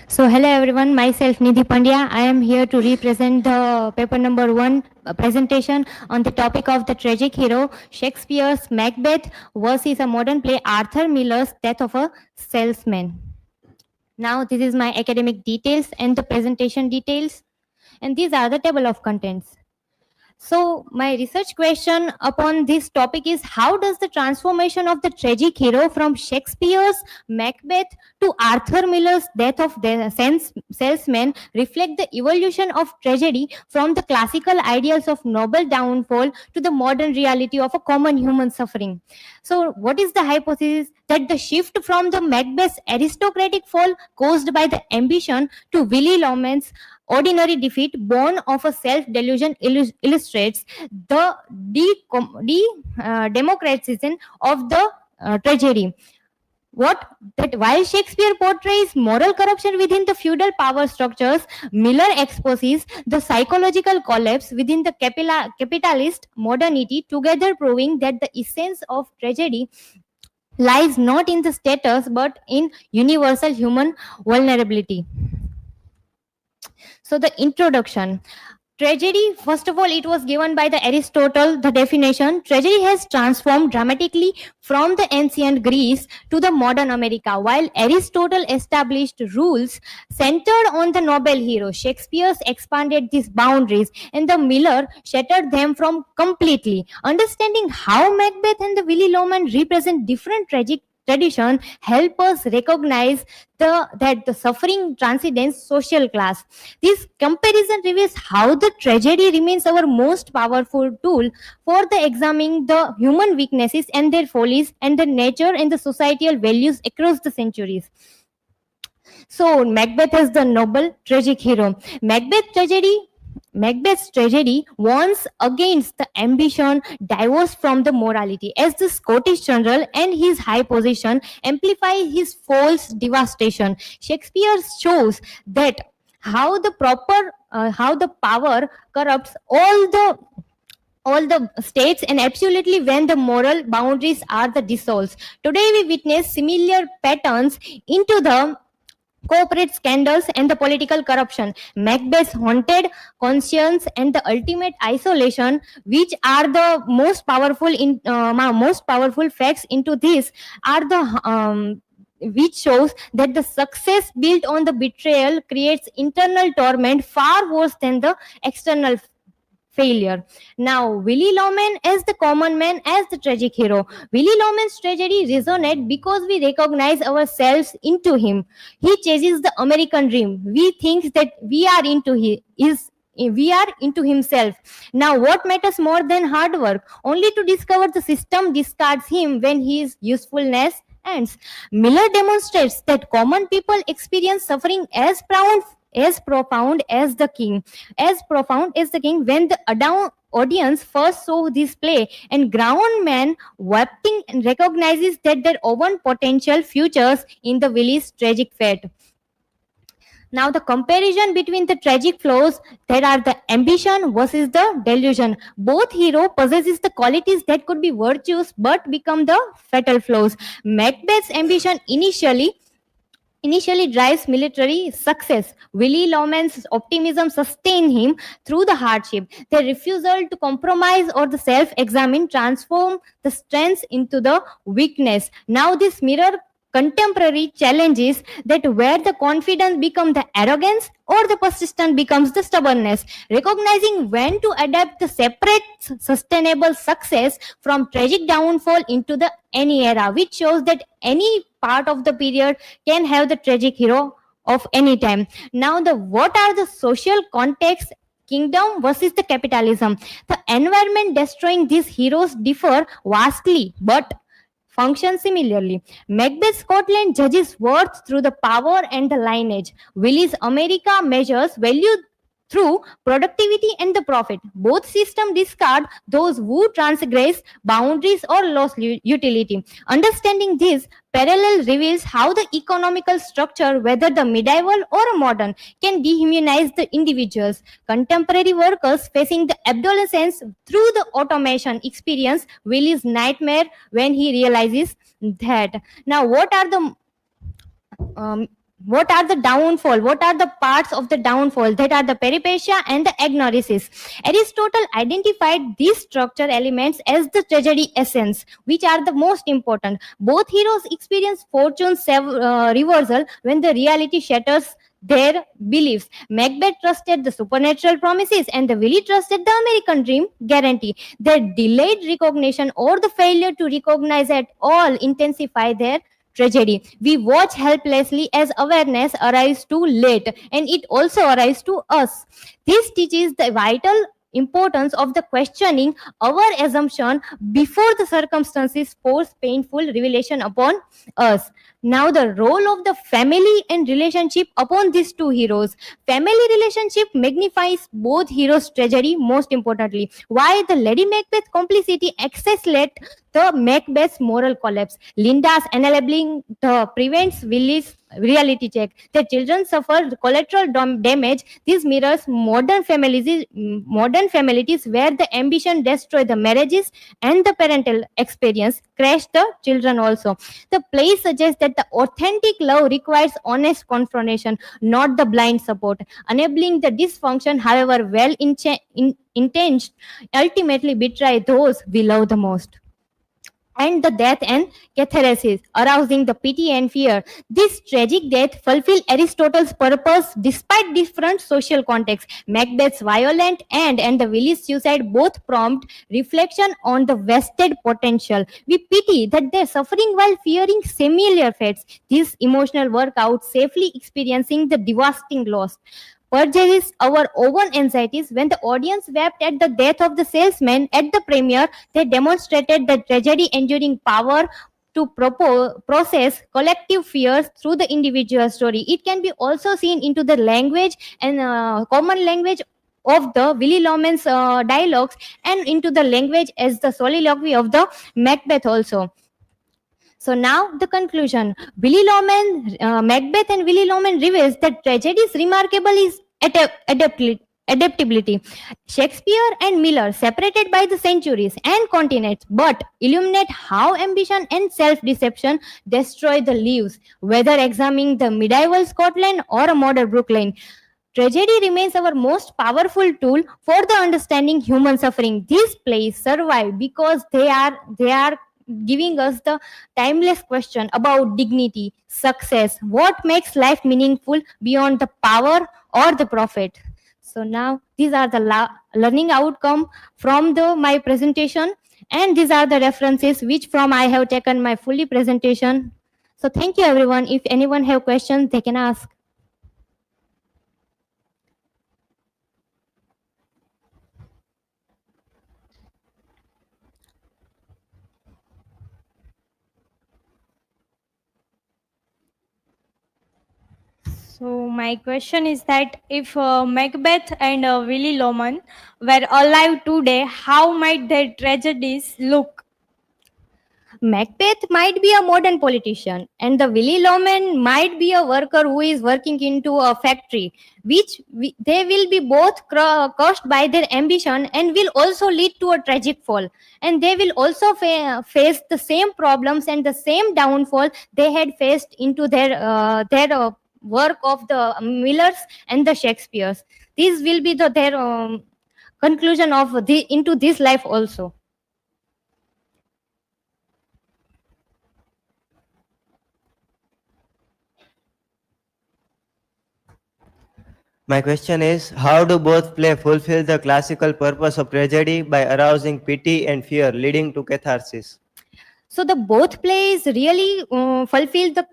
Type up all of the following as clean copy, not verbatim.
So, hello everyone, myself Nidhi Pandya. I am here to represent the paper number one presentation on the topic of the tragic hero Shakespeare's Macbeth versus a modern play Arthur Miller's Death of a Salesman. Now, this is my academic details and the presentation details, and these are the table of contents. So, my research question upon this topic is how does the transformation of the tragic hero from Shakespeare's Macbeth to Arthur Miller's Death of the Salesman reflect the evolution of tragedy from the classical ideals of noble downfall to the modern reality of a common human suffering? So, what is the hypothesis that the shift from the Macbeth's aristocratic fall caused by the ambition to Willie Loman's ordinary defeat born of a self-delusion illustrates the democratization of the tragedy. What that while Shakespeare portrays moral corruption within the feudal power structures, Miller exposes the psychological collapse within the capitalist modernity, together proving that the essence of tragedy lies not in the status but in universal human vulnerability. So, the introduction. Tragedy, first of all, it was given by the Aristotle, the definition. Tragedy has transformed dramatically from the ancient Greece to the modern America. While Aristotle established rules centered on the noble hero, Shakespeare expanded these boundaries and the Miller shattered them from completely. Understanding how Macbeth and the Willie Loman represent different tragic tradition help us recognize that the suffering transcends social class. This comparison reveals how the tragedy remains our most powerful tool for the examining the human weaknesses and their follies and the nature and the societal values across the centuries. So Macbeth is the noble tragic hero. Macbeth's tragedy warns against the ambition divorced from the morality, as the Scottish general and his high position amplify his false devastation. Shakespeare shows that how the power corrupts all the states and absolutely when the moral boundaries are the dissolved. Today we witness similar patterns into the corporate scandals and the political corruption. Macbeth's haunted conscience and the ultimate isolation, which are the most powerful facts into this, are the which shows that the success built on the betrayal creates internal torment far worse than the external failure. Now, Willie Loman as the common man as the tragic hero. Willie Loman's tragedy resonates because we recognize ourselves into him. He chases the American dream. We think that we are into himself. Now, what matters more than hard work? Only to discover the system discards him when his usefulness ends. Miller demonstrates that common people experience suffering as profound as the king when the audience first saw this play, and ground man weeping recognizes that their own potential futures in the Willie's tragic fate. Now, the comparison between the tragic flaws that are the ambition versus the delusion. Both hero possesses the qualities that could be virtues but become the fatal flaws. Macbeth's ambition initially drives military success. Willie Loman's optimism sustains him through the hardship. Their refusal to compromise or the self-examine transform the strengths into the weakness. Now this mirror contemporary challenges that where the confidence becomes the arrogance or the persistence becomes the stubbornness. Recognizing when to adapt the separate sustainable success from tragic downfall into the any era, which shows that any part of the period can have the tragic hero of any time. Now, the what are the social context? Kingdom versus the capitalism. The environment destroying these heroes differ vastly, but function similarly. Macbeth Scotland judges worth through the power and the lineage. Willie's America measures value through productivity and the profit. Both systems discard those who transgress boundaries or lose utility. Understanding this parallel reveals how the economical structure, whether the medieval or modern, can dehumanize the individuals. Contemporary workers facing the adolescence through the automation experience Willie's nightmare when he realizes that. Now, what are the what are the downfall, what are the parts of the downfall, that are the peripecia and the agnoresis. Aristotle identified these structure elements as the tragedy essence, which are the most important. Both heroes experience fortune's reversal when the reality shatters their beliefs. Macbeth trusted the supernatural promises and the Willie trusted the American dream guarantee. Their delayed recognition or the failure to recognize at all intensify their tragedy. We watch helplessly as awareness arrives too late, and it also arrives to us. This teaches the vital importance of the questioning our assumption before the circumstances force painful revelation upon us. Now, the role of the family and relationship upon these two heroes. Family relationship magnifies both heroes' tragedy most importantly. Why the Lady Macbeth complicity access led the Macbeth's moral collapse. Linda's enabling the prevents Willie's reality check. The children suffer collateral damage. This mirrors modern families where the ambition destroy the marriages and the parental experience crash the children also. The play suggests that the authentic love requires honest confrontation, not the blind support. Enabling the dysfunction, however well intentioned, ultimately betray those we love the most. And the death and catharsis, arousing the pity and fear. This tragic death fulfilled Aristotle's purpose despite different social contexts. Macbeth's violent end and the Willie's suicide both prompt reflection on the vested potential. We pity that they're suffering while fearing similar fates. This emotional workout safely experiencing the devastating loss purges our own anxieties. When the audience wept at the death of the salesman at the premiere, they demonstrated the tragedy enduring power to process collective fears through the individual story. It can be also seen into the language and common language of the Willie Loman's dialogues and into the language as the soliloquy of the Macbeth also. So now the conclusion. Macbeth and Willie Loman reveals that tragedy's remarkable is adaptability. Shakespeare and Miller, separated by the centuries and continents, but illuminate how ambition and self-deception destroy the lives, whether examining the medieval Scotland or a modern Brooklyn. Tragedy remains our most powerful tool for the understanding human suffering. These plays survive because they are giving us the timeless question about dignity, success, what makes life meaningful beyond the power or the profit. So now these are the learning outcome from the my presentation, and these are the references which from I have taken my fully presentation. So thank you everyone. If anyone have questions, they can ask. So my question is that if Macbeth and Willie Loman were alive today, how might their tragedies look? Macbeth might be a modern politician, and the Willie Loman might be a worker who is working into a factory, they will be both crushed by their ambition and will also lead to a tragic fall. And they will also face the same problems and the same downfall they had faced into their work of the Millers and the Shakespeares. This will be their conclusion of into this life also. My question is, how do both play fulfill the classical purpose of tragedy by arousing pity and fear, leading to catharsis? So the both plays really fulfill the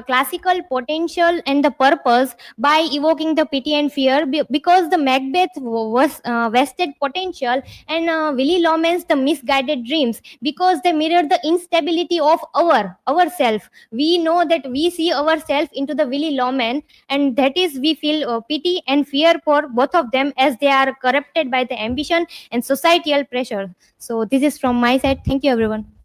classical potential and the purpose by evoking the pity and fear because the Macbeth was vested potential and Willie Loman's the misguided dreams because they mirror the instability of ourself. We know that we see ourselves into the Willie Loman, and that is we feel pity and fear for both of them as they are corrupted by the ambition and societal pressure. So this is from my side. Thank you everyone.